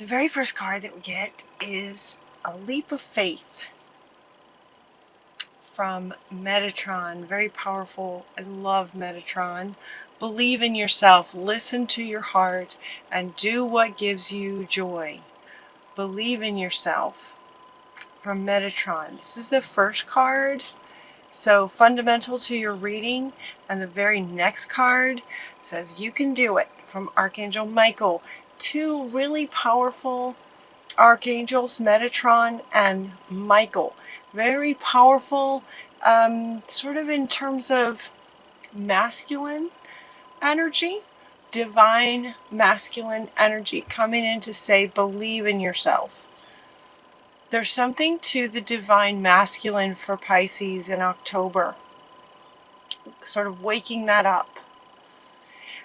The very first card that we get is a leap of faith from Metatron. Very powerful. I love Metatron. Believe in yourself, listen to your heart, and do what gives you joy. Believe in yourself from Metatron. This is the first card, so fundamental to your reading. And the very next card says you can do it from Archangel Michael. Two really powerful archangels, Metatron and Michael. Very powerful, sort of in terms of masculine energy, divine masculine energy coming in to say, believe in yourself. There's something to the divine masculine for Pisces in October, sort of waking that up.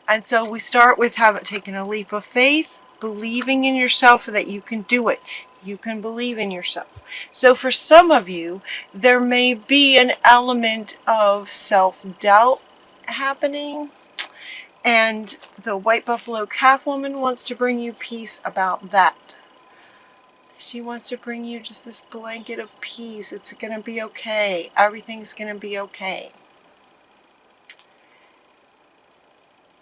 And so we start with taking a leap of faith, believing in yourself that you can do it. You can believe in yourself. So for some of you, there may be an element of self-doubt happening. And the White Buffalo Calf Woman wants to bring you peace about that. She wants to bring you just this blanket of peace. It's going to be okay. Everything's going to be okay.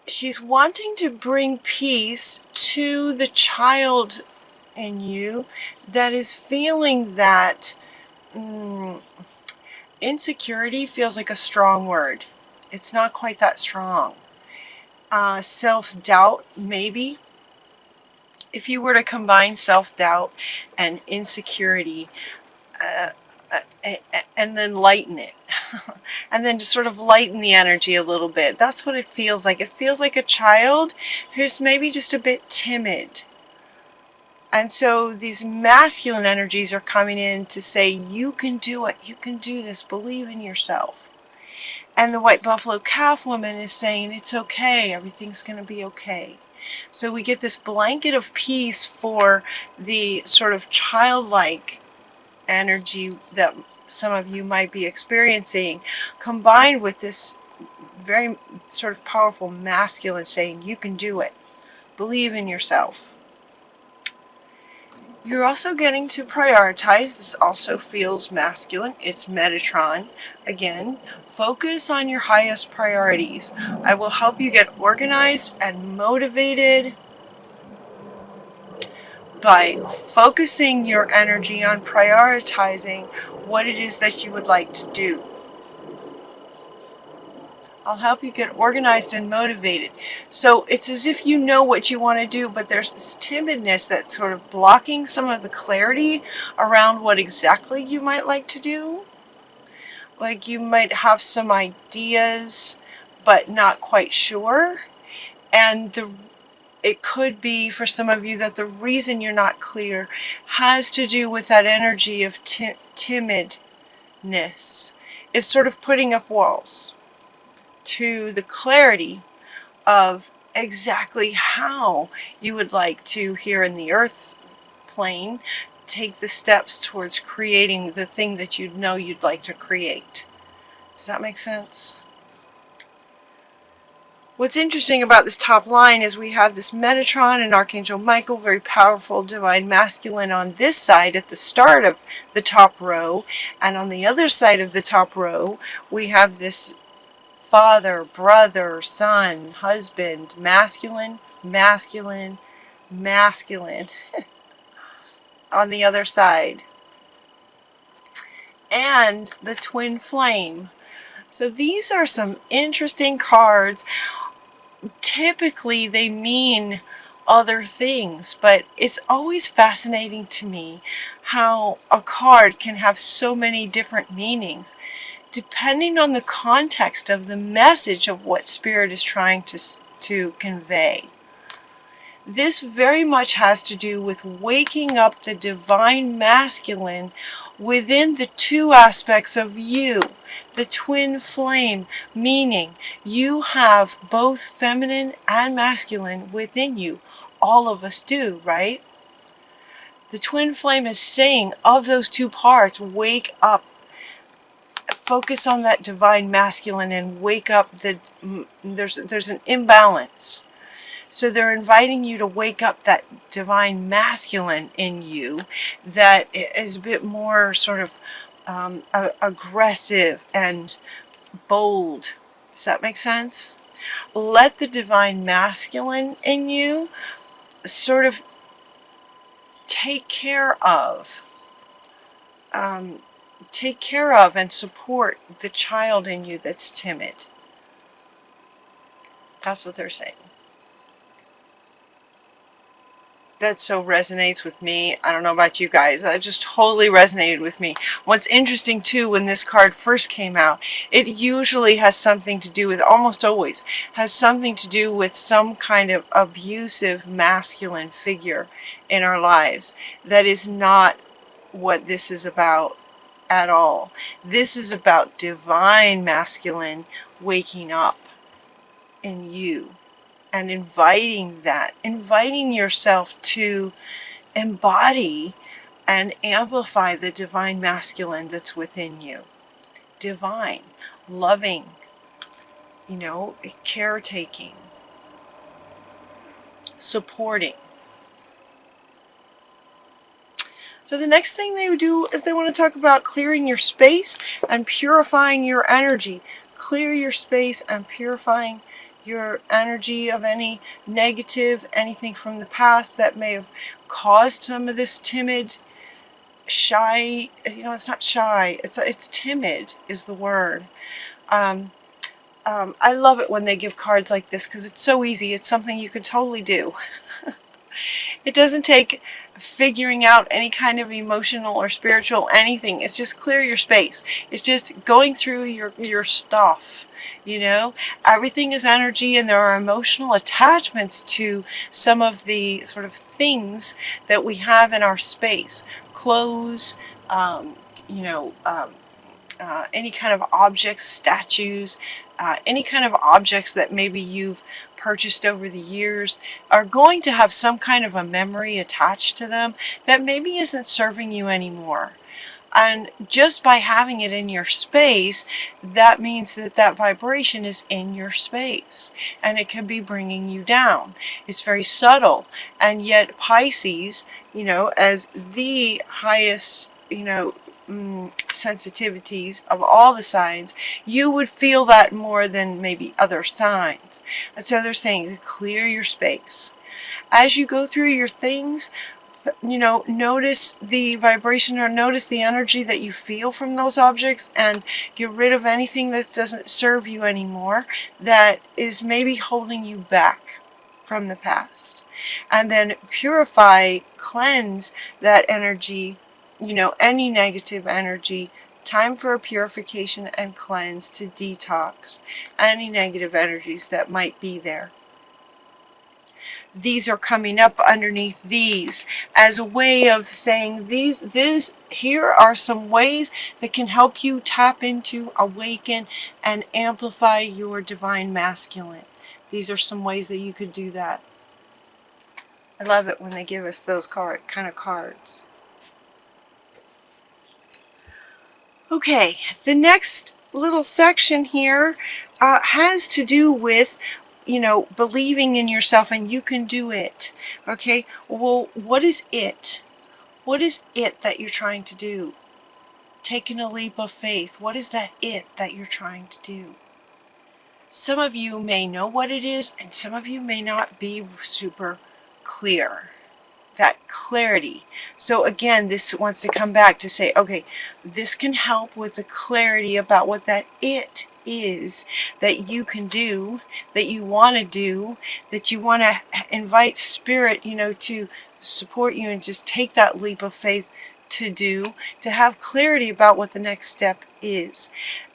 She's wanting to bring peace to the child in you that is feeling that insecurity feels like a strong word. It's not quite that strong. Self-doubt, maybe. If you were to combine self-doubt and insecurity, and then lighten it, and then just sort of lighten the energy a little bit. That's what it feels like. It feels like a child who's maybe just a bit timid. And so these masculine energies are coming in to say, you can do it. You can do this. Believe in yourself. And the White Buffalo Calf Woman is saying, it's okay. Everything's going to be okay. So we get this blanket of peace for the sort of childlike energy that some of you might be experiencing, combined with this very sort of powerful masculine saying, you can do it. Believe in yourself. You're also getting to prioritize. This also feels masculine. It's Metatron. Again, focus on your highest priorities. I will help you get organized and motivated by focusing your energy on prioritizing what it is that you would like to do. I'll help you get organized and motivated. So it's as if you know what you want to do, but there's this timidness that's sort of blocking some of the clarity around what exactly you might like to do. Like you might have some ideas, but not quite sure. And it could be for some of you that the reason you're not clear has to do with that energy of timidness. Is sort of putting up walls to the clarity of exactly how you would like to, here in the earth plane, take the steps towards creating the thing that you know you'd like to create. Does that make sense? What's interesting about this top line is we have this Metatron and Archangel Michael, very powerful divine masculine on this side at the start of the top row, and on the other side of the top row we have this father, brother, son, husband, masculine, masculine, masculine on the other side. And the twin flame. So these are some interesting cards. Typically they mean other things, but it's always fascinating to me how a card can have so many different meanings depending on the context of the message of what Spirit is trying to convey. This very much has to do with waking up the divine masculine within the two aspects of you, the twin flame, meaning you have both feminine and masculine within you. All of us do, right? The twin flame is saying of those two parts, wake up. Focus on that divine masculine and wake up. There's an imbalance. So they're inviting you to wake up that divine masculine in you that is a bit more sort of aggressive and bold. Does that make sense? Let the divine masculine in you sort of take care of and support the child in you that's timid. That's what they're saying. That so resonates with me. I don't know about you guys. That just totally resonated with me. What's interesting too, when this card first came out, it usually has something to do with, almost always, has something to do with some kind of abusive masculine figure in our lives. That is not what this is about at all. This is about divine masculine waking up in you. And inviting yourself to embody and amplify the divine masculine that's within you. Divine, loving, caretaking, supporting. So the next thing they do is they want to talk about clearing your space and purifying your energy. Clear your space and purifying your energy of any negative, anything from the past that may have caused some of this timid, shy, it's not shy, it's timid is the word. I love it when they give cards like this because it's so easy. It's something you can totally do. It doesn't take figuring out any kind of emotional or spiritual anything. It's just clear your space. It's just going through your stuff. Everything is energy, and there are emotional attachments to some of the sort of things that we have in our space. Clothes, any kind of objects, statues, any kind of objects that maybe you've purchased over the years are going to have some kind of a memory attached to them that maybe isn't serving you anymore. And just by having it in your space, that means that that vibration is in your space, and it can be bringing you down. It's very subtle, and yet Pisces, as the highest, sensitivities of all the signs, you would feel that more than maybe other signs. And so they're saying clear your space. As you go through your things, notice the vibration or notice the energy that you feel from those objects, and get rid of anything that doesn't serve you anymore, that is maybe holding you back from the past. And then purify, cleanse that energy, any negative energy. Time for a purification and cleanse to detox any negative energies that might be there. These are coming up underneath these as a way of saying here are some ways that can help you tap into, awaken, and amplify your divine masculine. These are some ways that you could do that. I love it when they give us those kind of cards. Okay, the next little section here has to do with, believing in yourself, and you can do it. Okay, well, what is it? What is it that you're trying to do? Taking a leap of faith. What is that it that you're trying to do? Some of you may know what it is, and some of you may not be super clear. That clarity. So again, this wants to come back to say, okay, this can help with the clarity about what that it is that you can do, that you want to do, that you want to invite spirit, to support you and just take that leap of faith to do, to have clarity about what the next step is.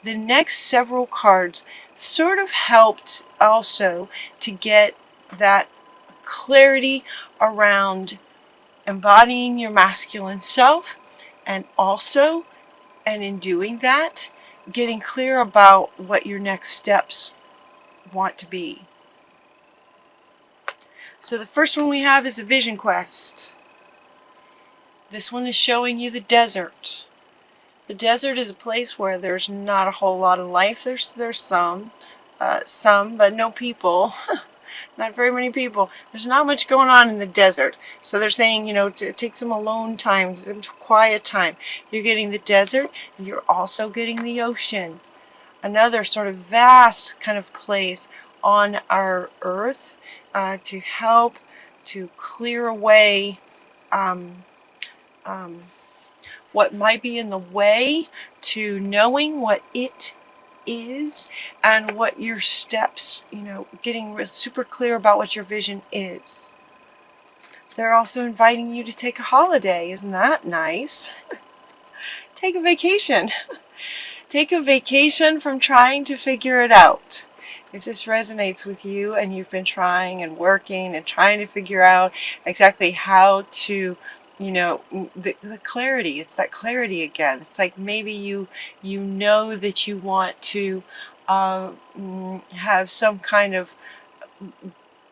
The next several cards sort of helped also to get that clarity around embodying your masculine self, and also, and in doing that, getting clear about what your next steps want to be. So the first one we have is a vision quest. This one is showing you the desert. The desert is a place where there's not a whole lot of life. There's some, but no people. not very many people. There's not much going on in the desert. So they're saying, you know, to take some alone time, some quiet time. You're getting the desert, and you're also getting the ocean. Another sort of vast kind of place on our earth to help to clear away what might be in the way to knowing what it is and what your steps, you know, getting super clear about what your vision is. They're also inviting you to take a holiday. Isn't that nice? Take a vacation. Take a vacation from trying to figure it out. If this resonates with you and you've been trying and working and trying to figure out exactly how to, you know, the clarity, it's that clarity again. It's like maybe you know that you want to have some kind of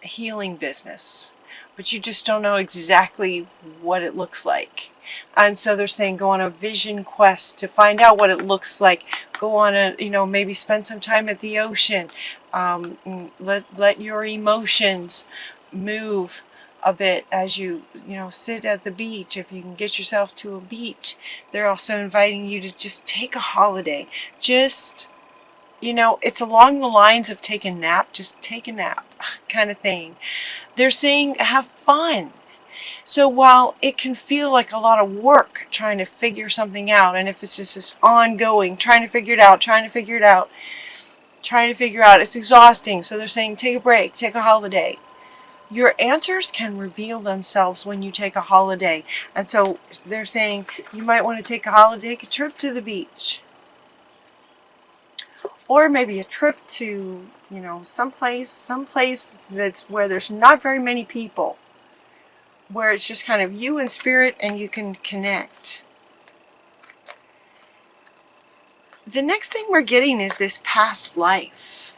healing business, but you just don't know exactly what it looks like. And so they're saying go on a vision quest to find out what it looks like. Go on a, you know, maybe spend some time at the ocean. Let your emotions move a bit as you know, sit at the beach. If you can get yourself to a beach. They're also inviting you to just take a holiday. Just, you know, it's along the lines of take a nap. Just take a nap kind of thing. They're saying have fun. So while it can feel like a lot of work trying to figure something out, and if it's just this ongoing, trying to figure it out, it's exhausting. So they're saying take a break, take a holiday. Your answers can reveal themselves when you take a holiday. And so they're saying you might want to take a holiday, take a trip to the beach. Or maybe a trip to, you know, someplace that's where there's not very many people, where it's just kind of you and spirit and you can connect. The next thing we're getting is this past life.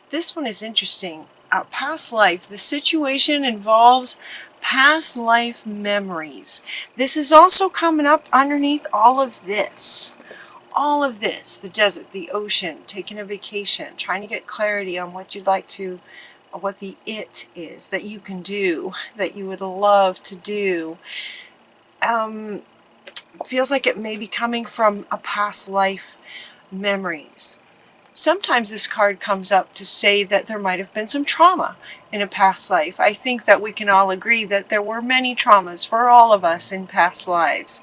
This one is interesting. Past life. The situation involves past life memories. This is also coming up underneath all of this. All of this, the desert, the ocean, taking a vacation, trying to get clarity on what you'd like to, what the it is that you can do, that you would love to do. Feels like it may be coming from a past life memories. Sometimes this card comes up to say that there might have been some trauma in a past life. I think that we can all agree that there were many traumas for all of us in past lives.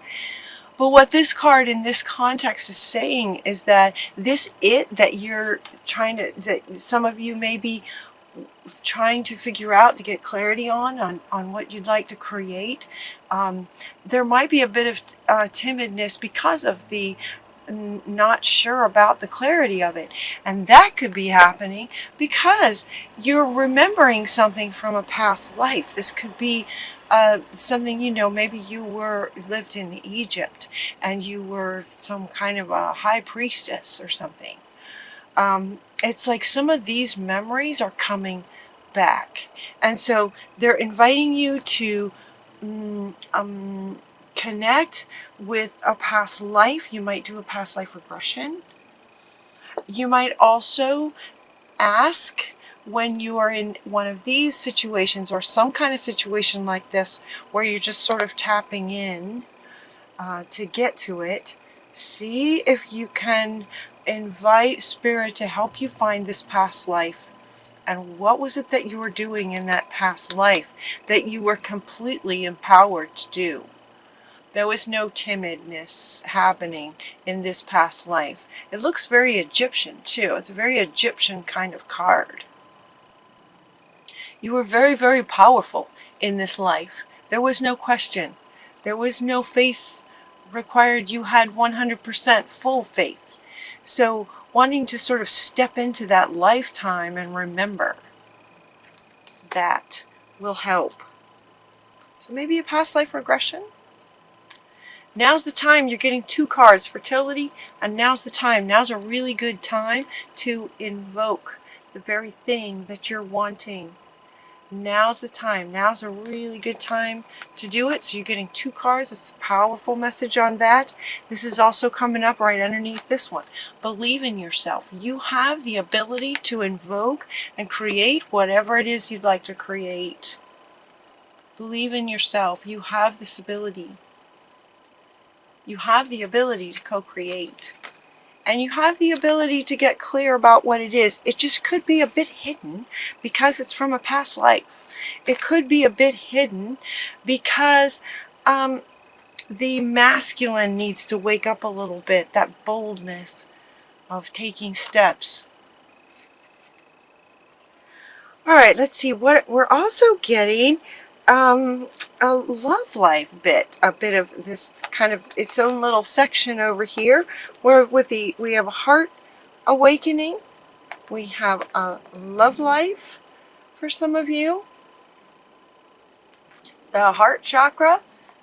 But what this card in this context is saying is that this it that you're trying to, that some of you may be trying to figure out, to get clarity on what you'd like to create, there might be a bit of timidness because of the not sure about the clarity of it. And that could be happening because you're remembering something from a past life. This could be something, you know, maybe you lived in Egypt and you were some kind of a high priestess or something. It's like some of these memories are coming back. And so they're inviting you to connect with a past life. You might do a past life regression. You might also ask, when you are in one of these situations or some kind of situation like this where you're just sort of tapping in to get to it, see if you can invite spirit to help you find this past life. And what was it that you were doing in that past life that you were completely empowered to do? There was no timidness happening in this past life. It looks very Egyptian too. It's a very Egyptian kind of card. You were very, very powerful in this life. There was no question. There was no faith required. You had 100% full faith. So wanting to sort of step into that lifetime and remember, that will help. So maybe a past life regression. Now's the time. You're getting 2 cards, fertility, and now's the time. Now's a really good time to invoke the very thing that you're wanting. now's the time. Now's a really good time to do it. So you're getting 2 cards. It's a powerful message on that. This is also coming up right underneath this one. Believe in yourself. You have the ability to invoke and create whatever it is you'd like to create. Believe in yourself. You have this ability. You have the ability to co-create. And you have the ability to get clear about what it is. It just could be a bit hidden because it's from a past life. It could be a bit hidden because the masculine needs to wake up a little bit. That boldness of taking steps. All right, let's see what we're also getting. A love life bit, a bit of this kind of its own little section over here, where we have a heart awakening, we have a love life for some of you, the heart chakra,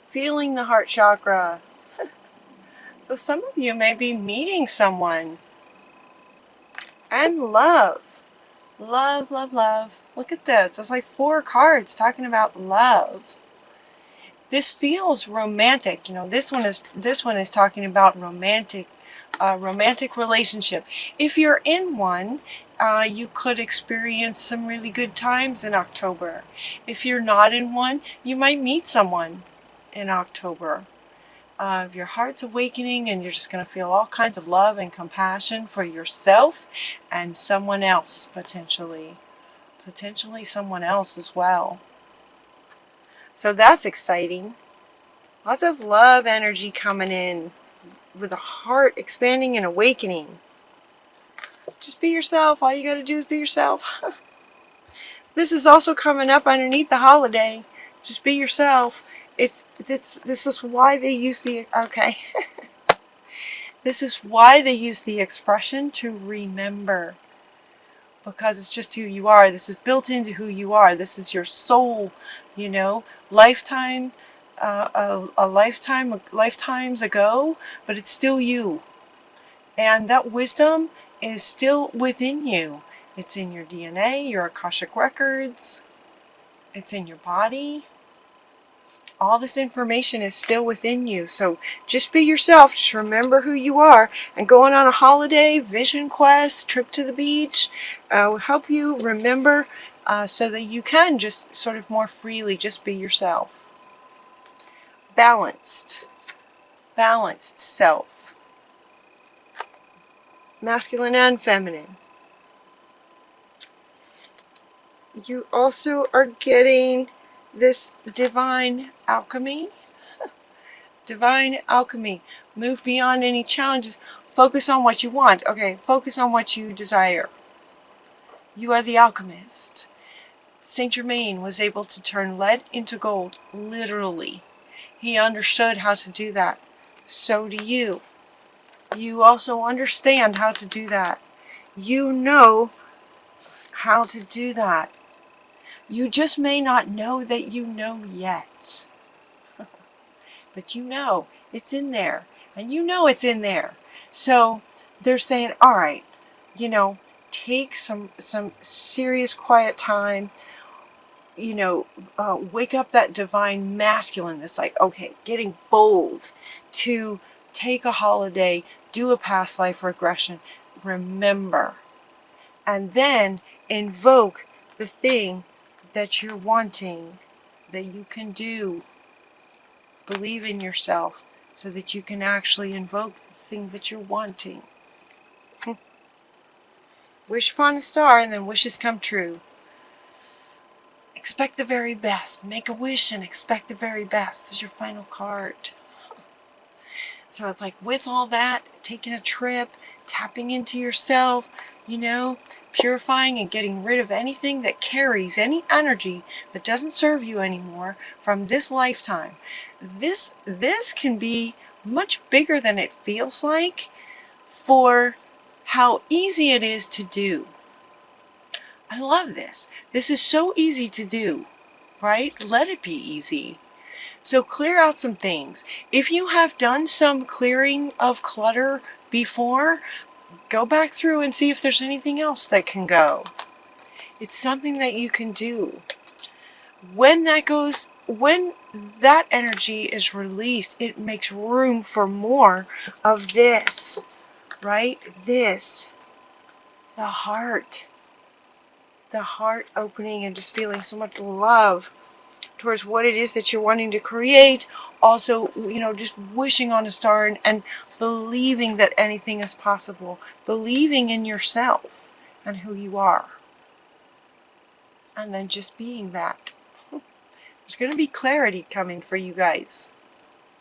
feeling the heart chakra. So some of you may be meeting someone, and love. Love, love, love. Look at this. There's like 4 cards talking about love. This feels romantic. You know, this one is talking about romantic relationship. If you're in one, you could experience some really good times in October. If you're not in one, you might meet someone in October. Your heart's awakening, and you're just going to feel all kinds of love and compassion for yourself and someone else, potentially someone else as well. So that's exciting. Lots of love energy coming in with a heart expanding and awakening. Just be yourself. All you got to do is be yourself. This is also coming up underneath the holiday. Just be yourself. This is why they use the, okay. This is why they use the expression to remember. Because it's just who you are. This is built into who you are. This is your soul, you know, lifetimes ago, but it's still you. And that wisdom is still within you. It's in your DNA, your Akashic records. It's in your body. All this information is still within you. So just be yourself. Just remember who you are. And going on a holiday, vision quest, trip to the beach will help you remember so that you can just sort of more freely just be yourself. Balanced self. Masculine and feminine. You also are getting this divine alchemy. Divine alchemy. Move beyond any challenges. Focus on what you want. Okay, focus on what you desire. You are the alchemist. Saint Germain was able to turn lead into gold, literally. He understood how to do that. So do you. You also understand how to do that. You know how to do that. You just may not know that you know yet. But you know it's in there. And you know it's in there. So they're saying, all right, you know, take some serious quiet time. You know, wake up that divine masculine that's like, okay, getting bold to take a holiday, do a past life regression, remember, and then invoke the thing that you're wanting, that you can do. Believe in yourself so that you can actually invoke the thing that you're wanting. Wish upon a star and then wishes come true. Expect the very best. Make a wish and expect the very best. This is your final card. So it's like with all that, taking a trip, tapping into yourself, you know, purifying and getting rid of anything that carries any energy that doesn't serve you anymore from this lifetime. This can be much bigger than it feels like for how easy it is to do. I love this. This is so easy to do, right? Let it be easy. So clear out some things. If you have done some clearing of clutter before, go back through and see if there's anything else that can go. It's something that you can do. when that energy is released, it makes room for more of this, right? This, the heart opening and just feeling so much love towards what it is that you're wanting to create. Also, just wishing on a star, and believing that anything is possible, believing in yourself and who you are, and then just being that. There's going to be clarity coming for you guys.